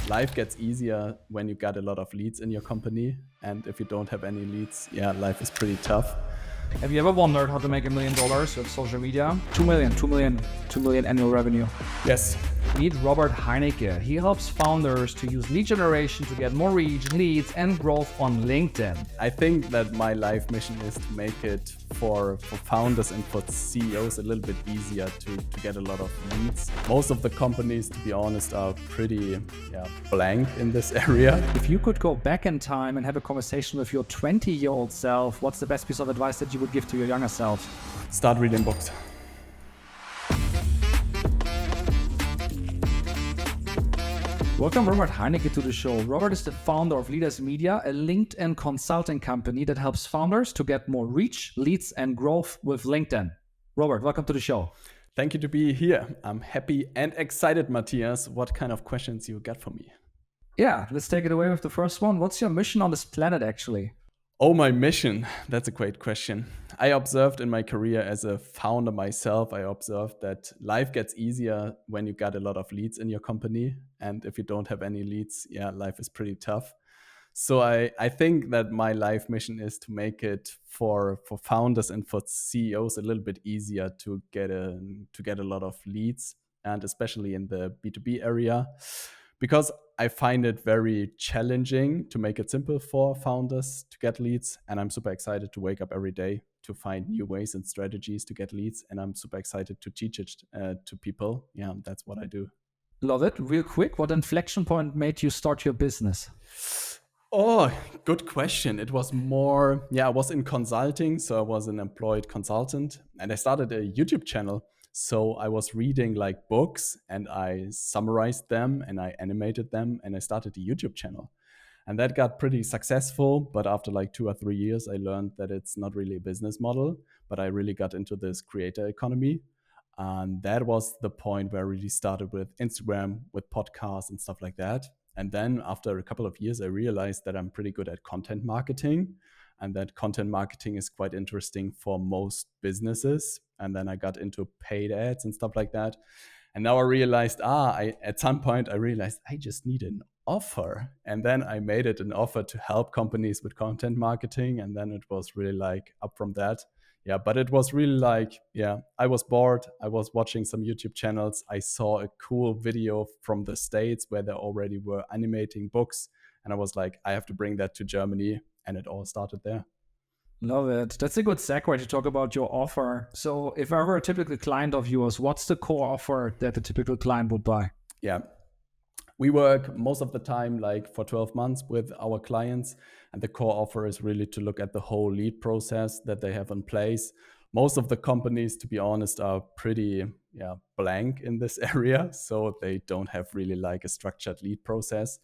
life gets easier when you got a lot of leads in your company. And if you don't have any leads, yeah, life is pretty tough. Have you ever wondered how to make $1 million with social media? 2 million annual revenue. Yes. Meet Robert Heineke. He helps founders to use lead generation to get more reach, leads, and growth on LinkedIn. I think that my life mission is to make it for founders and for CEOs a little bit easier to get a lot of leads. Most of the companies, to be honest, are pretty blank in this area. If you could go back in time and have a conversation with your 20-year-old self, what's the best piece of advice that you would give to your younger self? Start reading books. Welcome Robert Heineke to the show. Robert is the founder of Leaders Media, a LinkedIn consulting company that helps founders to get more reach, leads, and growth with LinkedIn. Robert, welcome to the show. Thank you to be here. I'm happy and excited, Matthias. What kind of questions you got for me? Yeah, let's take it away with the first one. What's your mission on this planet, actually? Oh, my mission. That's a great question. I observed in my career as a founder myself, I observed that life gets easier when you got a lot of leads in your company. And if you don't have any leads, yeah, life is pretty tough. So I think that my life mission is to make it for founders and for CEOs a little bit easier to get a lot of leads, and especially in the B2B area, because I find it very challenging to make it simple for founders to get leads. And I'm super excited to wake up every day to find new ways and strategies to get leads. And I'm super excited to teach it to people. Yeah, that's what I do. Love it. Real quick, what inflection point made you start your business? Oh, good question. It was more, I was in consulting. So I was an employed consultant and I started a YouTube channel. So I was reading like books and I summarized them and I animated them and I started a YouTube channel. And that got pretty successful. But after like 2 or 3 years, I learned that it's not really a business model, but I really got into this creator economy. And that was the point where I really started with Instagram, with podcasts and stuff like that. And then after a couple of years, I realized that I'm pretty good at content marketing and that content marketing is quite interesting for most businesses. And then I got into paid ads and stuff like that. And now I realized, at some point, I realized I just need an offer. And then I made it an offer to help companies with content marketing. And then it was really like up from that. Yeah, but it was really like, I was bored. I was watching some YouTube channels. I saw a cool video from the States where they already were animating books. And I was like, I have to bring that to Germany. And it all started there. Love it. That's a good segue to talk about your offer. So if I were a typical client of yours, what's the core offer that the typical client would buy? Yeah. We work most of the time like for 12 months with our clients. And the core offer is really to look at the whole lead process that they have in place. Most of the companies, to be honest, are pretty blank in this area. So they don't have really like a structured lead process.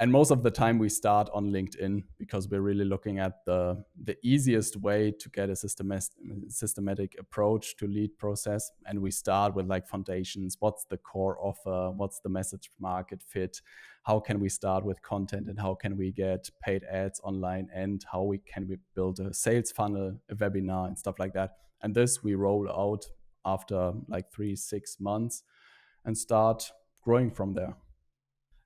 And most of the time we start on LinkedIn because we're really looking at the easiest way to get a systematic approach to lead process. And we start with like foundations. What's the core offer? What's the message market fit? How can we start with content and how can we get paid ads online? And how can we build a sales funnel, a webinar and stuff like that. And this we roll out after like 3-6 months and start growing from there.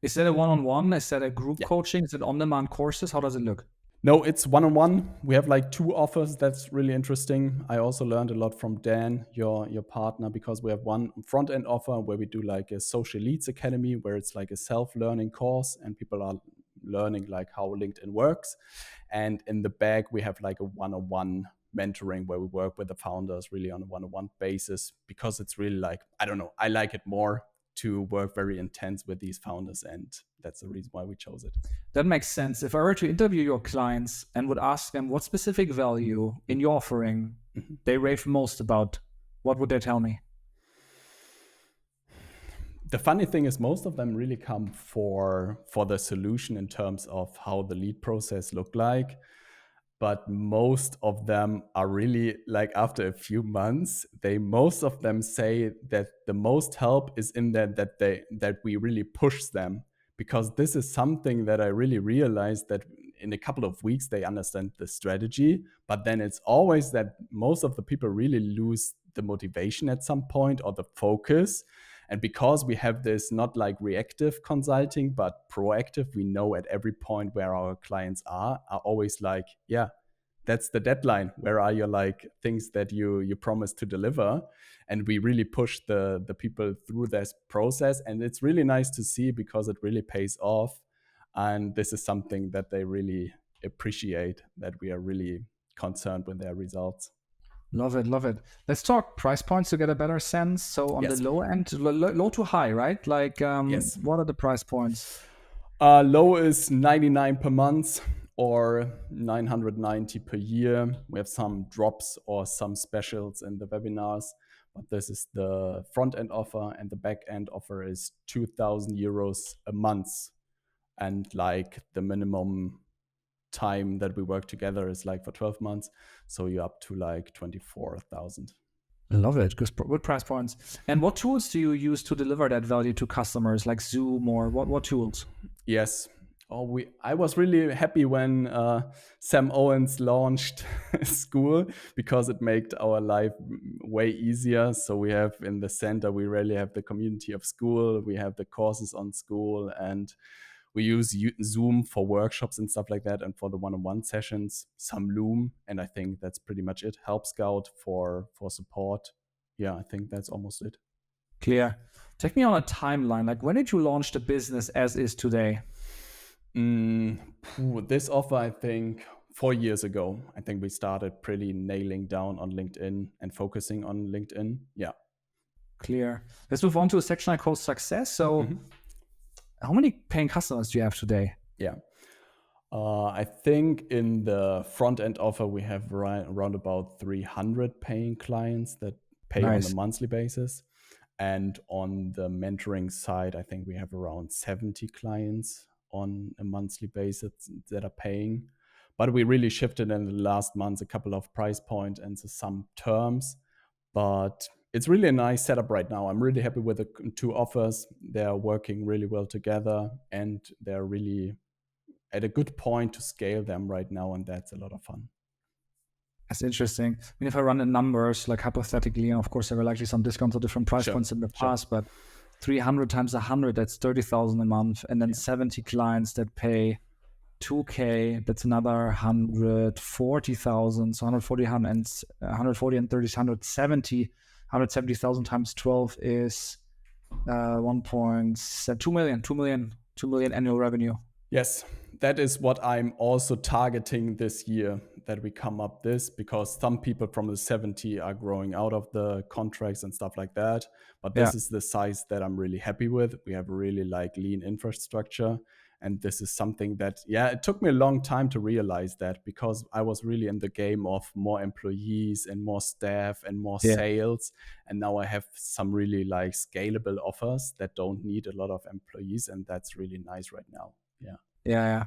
Is that a one-on-one? Is that a group coaching? Is it on-demand courses? How does it look? No, it's one-on-one. We have like 2 offers. That's really interesting. I also learned a lot from Dan, your partner, because we have one front-end offer where we do like a social leads academy, where it's like a self-learning course and people are learning like how LinkedIn works. And in the back, we have like a one-on-one mentoring where we work with the founders really on a one-on-one basis because it's really like, I don't know, I like it more to work very intense with these founders. And that's the reason why we chose it. That makes sense. If I were to interview your clients and would ask them what specific value in your offering they rave most about, what would they tell me? The funny thing is most of them really come for the solution in terms of how the lead process look like. But most of them are really like after a few months, most of them say that the most help is in that we really push them, because this is something that I really realized that in a couple of weeks they understand the strategy, but then it's always that most of the people really lose the motivation at some point or the focus. And because we have this not like reactive consulting, but proactive, we know at every point where our clients are always like, yeah, that's the deadline. Where are your like things that you promised to deliver? And we really push the people through this process. And it's really nice to see because it really pays off. And this is something that they really appreciate, that we are really concerned with their results. Love it, love it. Let's talk price points to get a better sense. So on the Yes. low end, low to high, right? Like, Yes. what are the price points? Low is 99 per month or 990 per year. We have some drops or some specials in the webinars, but this is the front end offer, and the back end offer is 2,000 euros a month. And like the minimum time that we work together is like for 12 months. So you're up to like 24,000. Love it. Good price points. And what tools do you use to deliver that value to customers, like Zoom or what tools? Yes. I was really happy when Sam Owens launched school, because it made our life way easier. So we have in the center, we really have the community of school. We have the courses on school, and we use Zoom for workshops and stuff like that, and for the one-on-one sessions, some Loom, and I think that's pretty much it. Help Scout for support. Yeah, I think that's almost it. Clear. Take me on a timeline. Like, when did you launch the business as is today? This offer, I think 4 years ago. I think we started pretty nailing down on LinkedIn and focusing on LinkedIn. Yeah. Clear. Let's move on to a section I call success. So, how many paying customers do you have today? Yeah. I think in the front end offer, we have around about 300 paying clients that pay on a monthly basis. And on the mentoring side, I think we have around 70 clients on a monthly basis that are paying. But we really shifted in the last months a couple of price points and some terms. But it's really a nice setup right now. I'm really happy with the two offers. They're working really well together, and they're really at a good point to scale them right now. And that's a lot of fun. That's interesting. I mean, if I run the numbers, like hypothetically, and of course there were likely some discounts or different price points in the past, but 300 times 100, that's 30,000 a month. And then 70 clients that pay 2K, that's another 140,000. So 140 and 30 is 170. 170,000 times 12 is 2 million annual revenue. Yes, that is what I'm also targeting this year, that we come up this, because some people from the 70 are growing out of the contracts and stuff like that. But this is the size that I'm really happy with. We have really like lean infrastructure. And this is something that, it took me a long time to realize that, because I was really in the game of more employees and more staff and more sales. And now I have some really like scalable offers that don't need a lot of employees. And that's really nice right now. Yeah.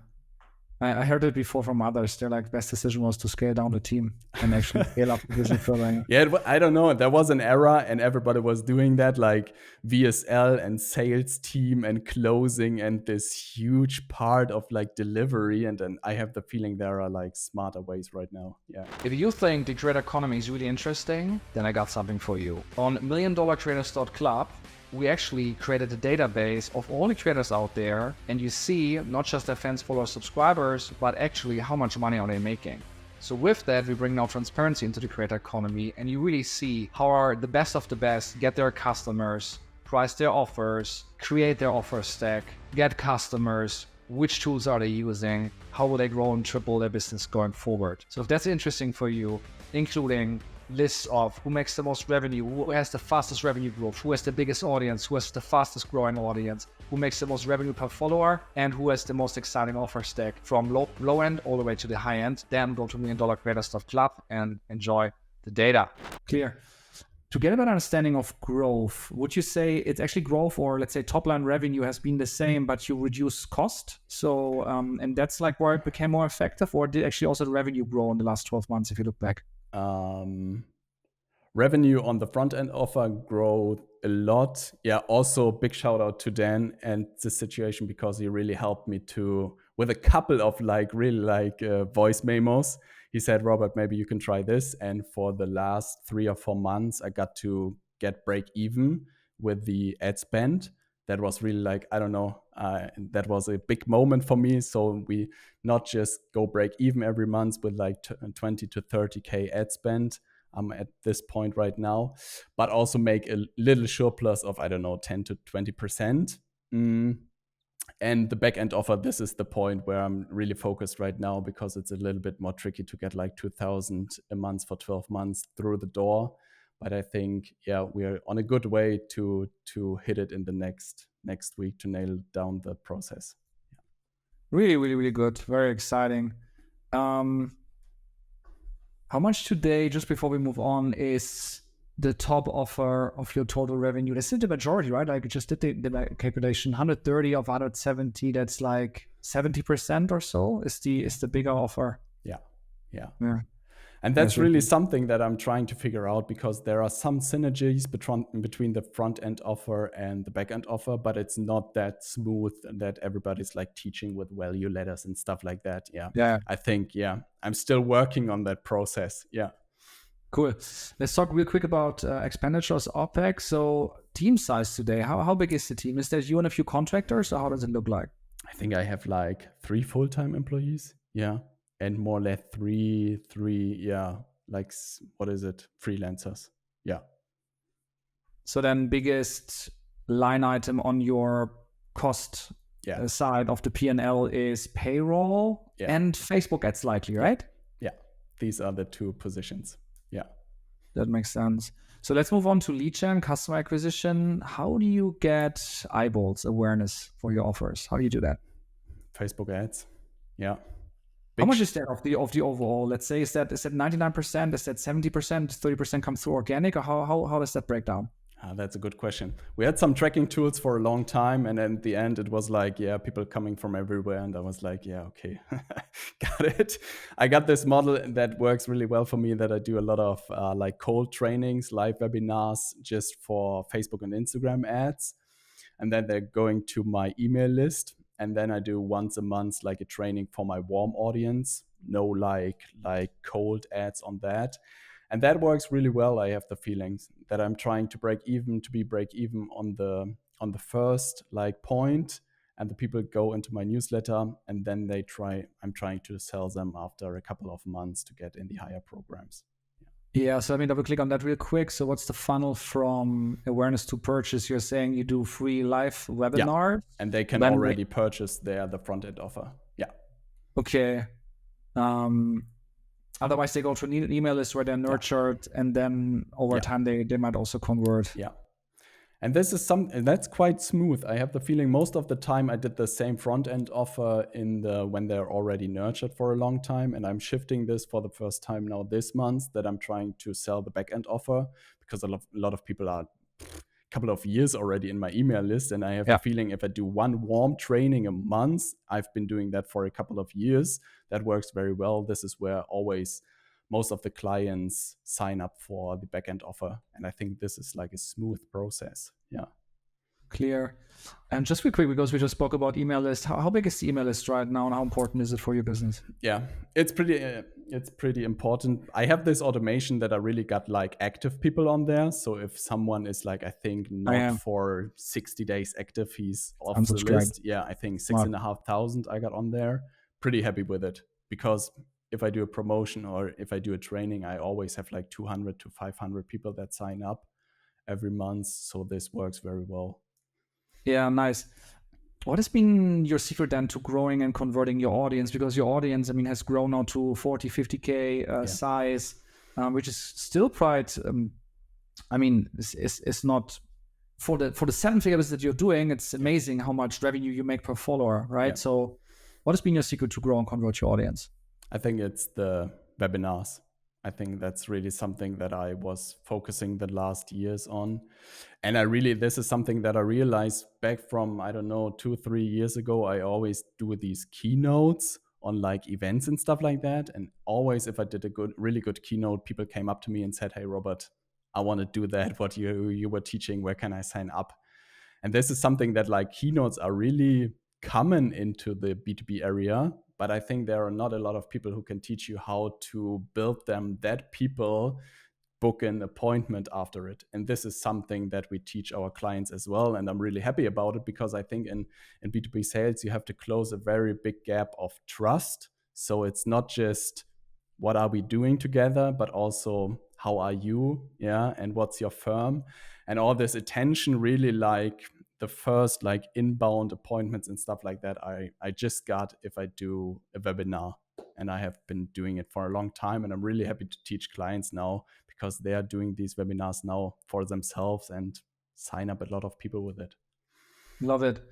I heard it before from others. Their like best decision was to scale down the team and actually scale up the business further. I don't know. There was an era and everybody was doing that, like VSL and sales team and closing and this huge part of like delivery. And then I have the feeling there are like smarter ways right now. Yeah. If you think the creator economy is really interesting, then I got something for you. On milliondollarcreators.club, we actually created a database of all the creators out there, and you see not just their fans, followers, subscribers, but actually how much money are they making. So with that, we bring now transparency into the creator economy, and you really see how are the best of the best get their customers, price their offers, create their offer stack, get customers, which tools are they using, how will they grow and triple their business going forward. So if that's interesting for you, including lists of who makes the most revenue, who has the fastest revenue growth, who has the biggest audience, who has the fastest growing audience, who makes the most revenue per follower, and who has the most exciting offer stack from low end all the way to the high end, then go to milliondollarcreators.club and enjoy the data. Clear. To get a better understanding of growth, would you say it's actually growth, or let's say top line revenue has been the same, but you reduce cost? So, and that's like where it became more effective, or did actually also the revenue grow in the last 12 months if you look back? Revenue on the front end offer grow a lot. Yeah, also big shout out to Dan and the situation, because he really helped me with a couple of like really like voice memos. He said, Robert, maybe you can try this. And for the last 3 or 4 months, I got to get break even with the ad spend. That was really like, I don't know, that was a big moment for me. So we not just go break even every month with like 20 to 30K ad spend. I'm at this point right now, but also make a little surplus of, I don't know, 10 to 20%. And the back end offer, this is the point where I'm really focused right now, because it's a little bit more tricky to get like 2,000 a month for 12 months through the door. But I think, yeah, we're on a good way to hit it in the next week, to nail down the process. Really, really, really good. Very exciting. How much today, just before we move on, is the top offer of your total revenue? That's still the majority, right? Like, I just did the calculation. 130 of 170, that's like 70% or so is the bigger offer. Yeah. Yeah. And that's really something that I'm trying to figure out, because there are some synergies between the front end offer and the back end offer, but it's not that smooth that everybody's like teaching with value letters and stuff like that. Yeah. I think, I'm still working on that process. Yeah. Cool. Let's talk real quick about expenditures, OPEX. So team size today, how big is the team? Is there you and a few contractors, or how does it look like? I think I have like 3 full-time employees. Yeah. And more or less three, like, what is it? Freelancers. Yeah. So then biggest line item on your cost side of the P&L is payroll and Facebook ads likely, right? Yeah. These are the two positions. Yeah. That makes sense. So let's move on to lead gen, customer acquisition. How do you get eyeballs, awareness for your offers? How do you do that? Facebook ads. Yeah. How much is that of the overall? Let's say, is that 99%? Is that 70%? 30% comes through organic? Or how does that break down? That's a good question. We had some tracking tools for a long time, and at the end it was like, people coming from everywhere, and I was like, okay, got it. I got this model that works really well for me, that I do a lot of like cold trainings, live webinars, just for Facebook and Instagram ads, and then they're going to my email list, and then I do once a month like a training for my warm audience. No like cold ads on that. And that works really well. I have the feelings that I'm trying to break even on the first like point, and the people go into my newsletter, and then I'm trying to sell them after a couple of months to get in the higher programs. Yeah, so let me double click on that real quick. So what's the funnel from awareness to purchase? You're saying you do free live webinars? Yeah. And they can already purchase the front end offer. Yeah. Okay. Otherwise, they go to an email list where they're nurtured, and then over time they might also convert. Yeah. And this is that's quite smooth. I have the feeling most of the time I did the same front end offer when they're already nurtured for a long time, and I'm shifting this for the first time now this month, that I'm trying to sell the back end offer, because a lot of people are couple of years already in my email list, and I have the feeling if I do one warm training a month, I've been doing that for a couple of years, that works very well. This is where always most of the clients sign up for the backend offer, and I think this is like a smooth process. Yeah. Clear. And just real quick, because we just spoke about email list, how big is the email list right now, and how important is it for your business? Yeah, it's pretty important. I have this automation that I really got like active people on there. So if someone is like, I think not for 60 days active, he's off the list. Yeah, I think 6,500 I got on there. Pretty happy with it, because if I do a promotion or if I do a training, I always have like 200 to 500 people that sign up every month. So this works very well. Yeah, nice. What has been your secret then to growing and converting your audience? Because your audience, has grown now to 40, 50K size, which is still quite, it's not, for the 7 figures that you're doing, it's amazing how much revenue you make per follower, right? Yeah. So what has been your secret to grow and convert your audience? I think it's the webinars. I think that's really something that I was focusing the last years on. And this is something that I realized back from, 2-3 years ago. I always do these keynotes on like events and stuff like that. And always, if I did a really good keynote, people came up to me and said, "Hey, Robert, I want to do that. What you were teaching, where can I sign up?" And this is something that like keynotes are really common into the B2B area. But I think there are not a lot of people who can teach you how to build them, that people book an appointment after it. And this is something that we teach our clients as well. And I'm really happy about it, because I think in B2B sales, you have to close a very big gap of trust. So it's not just what are we doing together, but also how are you? Yeah. And what's your firm? And all this attention, really, like the first like inbound appointments and stuff like that, I just got if I do a webinar. And I have been doing it for a long time. And I'm really happy to teach clients now, because they are doing these webinars now for themselves and sign up a lot of people with it. Love it.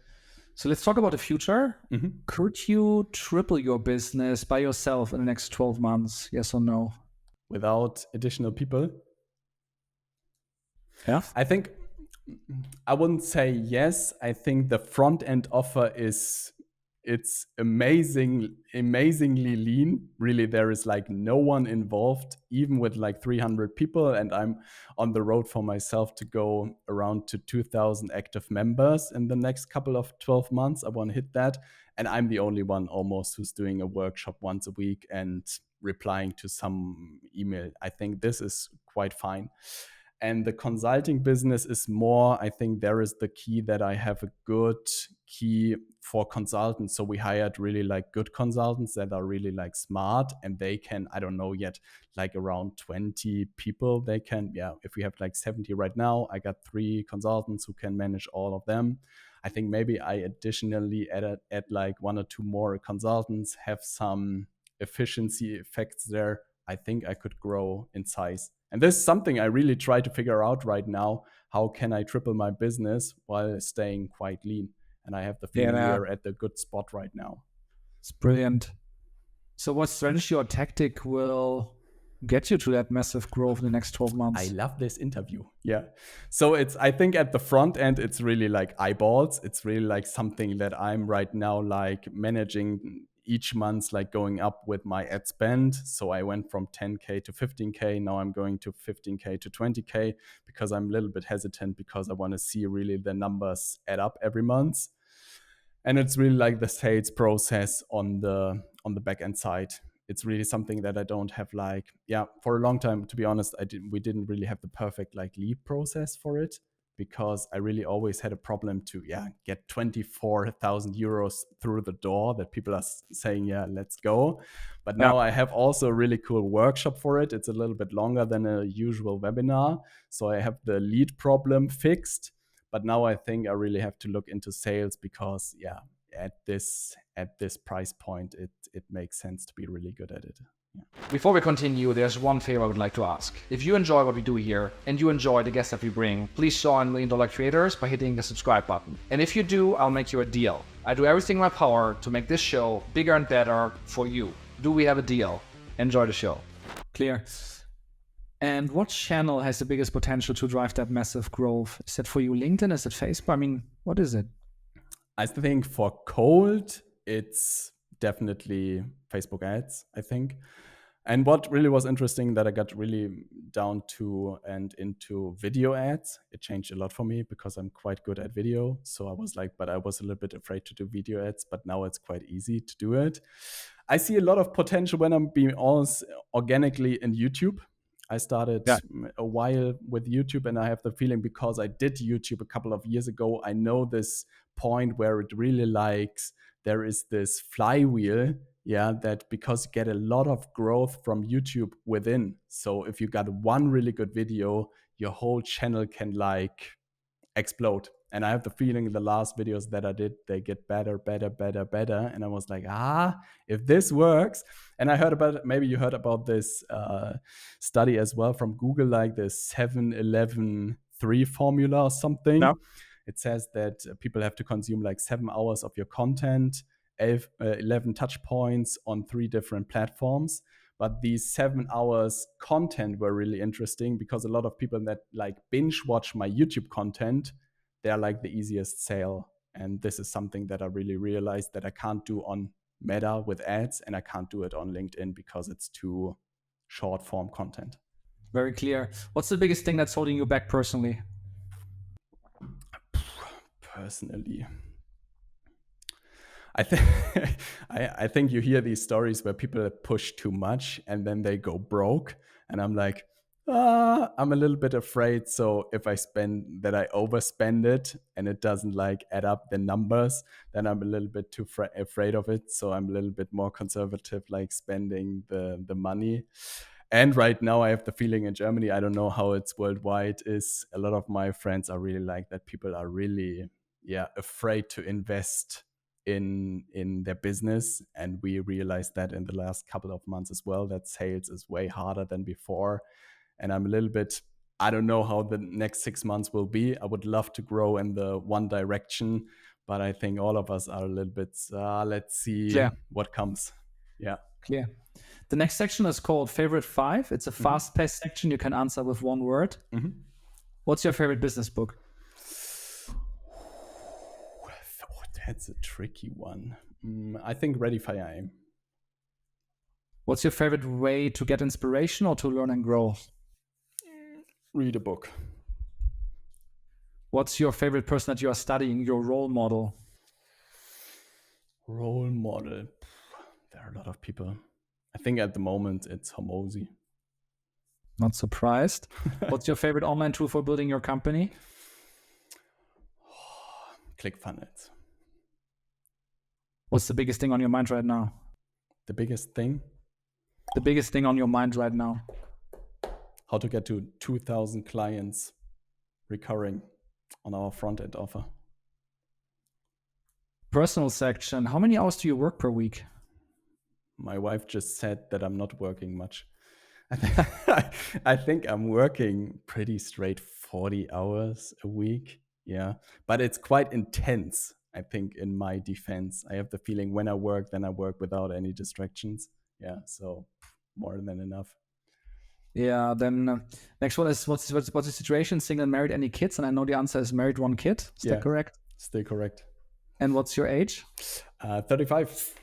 So let's talk about the future. Could you triple your business by yourself in the next 12 months? Yes or no? Without additional people? Yeah. I think I wouldn't say yes. I think the front end offer it's amazingly lean. Really, there is like no one involved, even with like 300 people, and I'm on the road for myself to go around to 2,000 active members in the next couple of 12 months. I want to hit that, and I'm the only one almost who's doing a workshop once a week and replying to some email. I think this is quite fine. And the consulting business is more, I think there is the key that I have a good key for consultants. So we hired really like good consultants that are really like smart, and they can, I don't know yet, like around 20 people. They can, yeah, if we have like 70 right now, I got 3 consultants who can manage all of them. I think maybe I additionally add like 1 or 2 more consultants, have some efficiency effects there. I think I could grow in size. And this is something I really try to figure out right now. How can I triple my business while staying quite lean? And I have the feeling we are at the good spot right now. It's brilliant. So what strategy or tactic will get you to that massive growth in the next 12 months? I love this interview. Yeah. So I think at the front end, it's really like eyeballs. It's really like something that I'm right now like managing each month, like going up with my ad spend. So I went from 10K to 15K. Now I'm going to 15K to 20K, because I'm a little bit hesitant, because I want to see really the numbers add up every month. And it's really like the sales process on the back end side. It's really something that I don't have like, yeah, for a long time, to be honest, we didn't really have the perfect like lead process for it, because I really always had a problem to, yeah, get 24,000 euros through the door that people are saying, yeah, let's go. But now I have also a really cool workshop for it. It's a little bit longer than a usual webinar. So I have the lead problem fixed. But now I think I really have to look into sales, because yeah, at this price point, it makes sense to be really good at it. Yeah. Before we continue, there's one favor I would like to ask. If you enjoy what we do here and you enjoy the guests that we bring, please join $1 Million Creators by hitting the subscribe button. And if you do, I'll make you a deal. I do everything in my power to make this show bigger and better for you. Do we have a deal? Enjoy the show. Clear. And what channel has the biggest potential to drive that massive growth? Is that for you LinkedIn? Is it Facebook? I mean, what is it? I think for cold, it's definitely Facebook ads, I think. And what really was interesting that I got really down to and into video ads. It changed a lot for me, because I'm quite good at video. So I was like, but I was a little bit afraid to do video ads, but now it's quite easy to do it. I see a lot of potential when I'm being honest organically in YouTube. I started a while with YouTube, and I have the feeling, because I did YouTube a couple of years ago, I know this point where it really likes, there is this flywheel, yeah, that because you get a lot of growth from YouTube within. So if you got one really good video, your whole channel can like explode. And I have the feeling the last videos that I did, they get better. And I was like, if this works. And I heard about, maybe you heard about this study as well from Google, like the 7-11-3 formula or something. No. It says that people have to consume like 7 hours of your content, 11 touch points on 3 different platforms. But these 7 hours content were really interesting, because a lot of people that like binge watch my YouTube content, they're like the easiest sale. And this is something that I really realized that I can't do on Meta with ads, and I can't do it on LinkedIn because it's too short form content. Very clear. What's the biggest thing that's holding you back personally? Personally, I think I think you hear these stories where people push too much and then they go broke, and I'm like, I'm a little bit afraid. So if I spend that, I overspend it and it doesn't like add up the numbers, then I'm a little bit too afraid of it. So I'm a little bit more conservative, like spending the money. And right now, I have the feeling in Germany, I don't know how it's worldwide, is a lot of my friends are really like that. People are really, yeah, afraid to invest in their business, and we realized that in the last couple of months as well, that sales is way harder than before. And I'm a little bit, I don't know how the next 6 months will be. I would love to grow in the one direction, but I think all of us are a little bit, let's see Clear. what comes. Yeah. Clear. The next section is called Favorite 5. It's a fast-paced section. You can answer with one word. What's your favorite business book? Oh, that's a tricky one. I think Ready Fire Aim. What's your favorite way to get inspiration or to learn and grow? Read a book. What's your favorite person that you are studying, your role model? Role model. There are a lot of people. I think at the moment it's Hormozy. Not surprised. What's your favorite online tool for building your company? ClickFunnels. What's the biggest thing on your mind right now? The biggest thing? The biggest thing on your mind right now? How to get to 2,000 clients recurring on our front-end offer. Personal section. How many hours do you work per week? My wife just said that I'm not working much. I think I'm working pretty straight 40 hours a week. Yeah, but it's quite intense. I think in my defense, I have the feeling when I work, then I work without any distractions. Yeah, so more than enough. Yeah, then next one is what's the situation? Single, married, any kids? And I know the answer is married, one kid. Is that correct? Still correct. And what's your age? 35.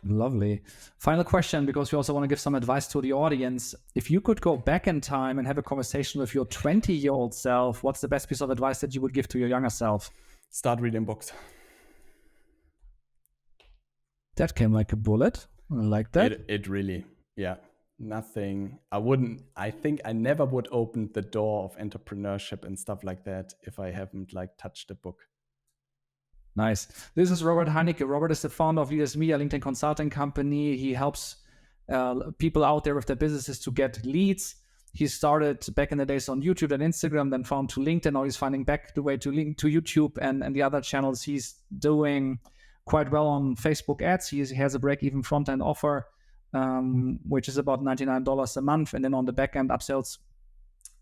Lovely. Final question, because we also want to give some advice to the audience. If you could go back in time and have a conversation with your 20-year-old self, what's the best piece of advice that you would give to your younger self? Start reading books. That came like a bullet. I like that. It really, yeah. Nothing. I think I never would open the door of entrepreneurship and stuff like that if I haven't like touched a book. Nice. This is Robert Heineke. Robert is the founder of Leaders Media, LinkedIn consulting company. He helps people out there with their businesses to get leads. He started back in the days on YouTube and Instagram, then found to LinkedIn. Now he's finding back the way to link to YouTube and the other channels. He's doing quite well on Facebook ads. He has a break-even front-end offer, which is about $99 a month. And then on the back end, upsells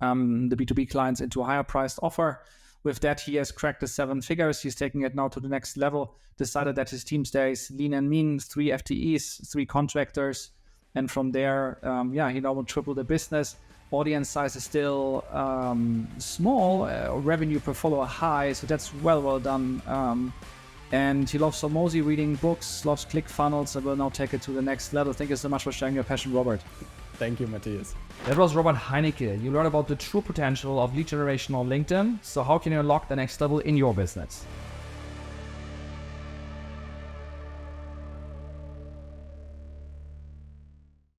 the B2B clients into a higher priced offer. With that, he has cracked the 7 figures. He's taking it now to the next level. Decided that his team stays lean and mean, 3 FTEs, 3 contractors. And from there, he now will triple the business. Audience size is still small, revenue per follower high. So that's well done. And he loves Hormozy, reading books, loves ClickFunnels, and will now take it to the next level. Thank you so much for sharing your passion, Robert. Thank you, Matthias. That was Robert Heineke. You learned about the true potential of lead generation on LinkedIn. So how can you unlock the next level in your business?